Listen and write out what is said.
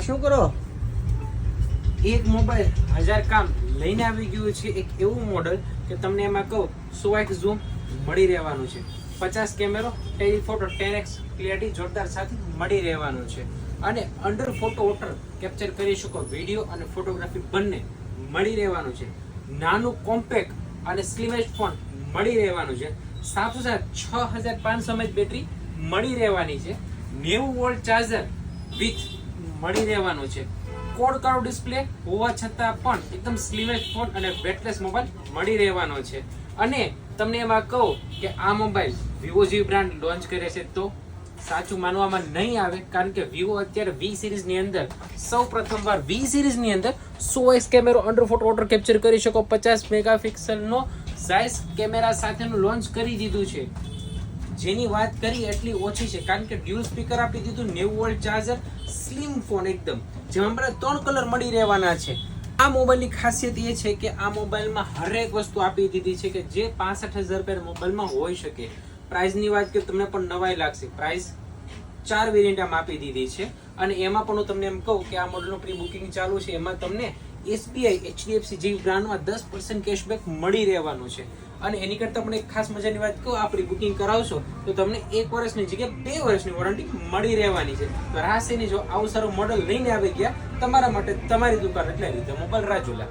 શું કરો? એક મોબાઈલ 1000 કામ લઈને આવી ગયું છે. એક એવું મોડલ કે તમને એમાં કહું 100x ઝૂમ મળી રહેવાનું છે, 50 કેમેરો, ટેલિફોટો 10x ક્લિયરિટી જોરદાર સાથે મળી રહેવાનું છે, અને અંડર ફોટો વોટર કેપ્ચર કરી શકો, વિડીયો અને ફોટોગ્રાફી બંને મળી રહેવાનું છે. નાનું કોમ્પેક્ટ અને સ્લિમેસ્ટ ફોન મળી રહેવાનું છે. સાથોસાથ 6500 mAh બેટરી મળી રહેવાની છે. 90 વોલ્ટ ચાર્જર વિથ મળી રહેવાનું છે. કોડ કાળો ડિસ્પ્લે હોવા છતાં પણ એકદમ સ્લીમેસ્ટ ફોન અને બેટલેસ મોબાઈલ મળી રહેવાનો છે. અને તમને એમાં કહું કે આ મોબાઈલ વિવો જેવી બ્રાન્ડ લોન્ચ કરે છે તો સાચું માનવામાં નહીં આવે, કારણ કે વિવો અત્યારે વી સિરીઝની અંદર સૌ પ્રથમવાર વી સિરીઝની અંદર 100x કેમેરો અંડર ફોટો વોટર કેપ્ચર કરી શકો, 50 મેગાપિક્સલનો સાઇઝ કેમેરા સાથેનું લોન્ચ કરી દીધું છે. જેની વાત કરી એટલી ઓછી છે, કારણ કે ડ્યુઅલ સ્પીકર આપી દીધું, 90 વોલ્ટ ચાર્જર, સ્લિમ ફોન એકદમ, જેમાં આપણે 3 કલર મળી રહેવાના છે. આ મોબાઈલની ખાસિયત એ છે કે આ મોબાઈલમાં હરેક વસ્તુ આપી દીધી છે કે જે 65,000 રૂપિયા મોબાઈલમાં હોઈ શકે. પ્રાઇસની વાત કરીએ તમને પણ નવાઈ લાગશે. પ્રાઇસ 4 વેરિયન્ટ આમાં આપી દીધી છે, અને એમાં પણ હું તમને એમ કહું કે આ મોડલનું પ્રી બુકિંગ ચાલુ છે. એમાં તમને SBI HDFC જેવી બ્રાન્ડમાં 10% કેશબેક મળી રહેવાનું છે. અને એની કરતાં પણ એક ખાસ મજાની વાત કહું, આ પ્રી બુકિંગ કરાવશો તો તમને 1 વર્ષની જગ્યાએ 2 વર્ષની વોરંટી મળી રહેવાની છે. તો રાશિની જો આવું સારું મોડલ લઈને આવી ગયા તમારા માટે તમારી દુકાન એટલે રીતે મોબાઈલ રાજુલા.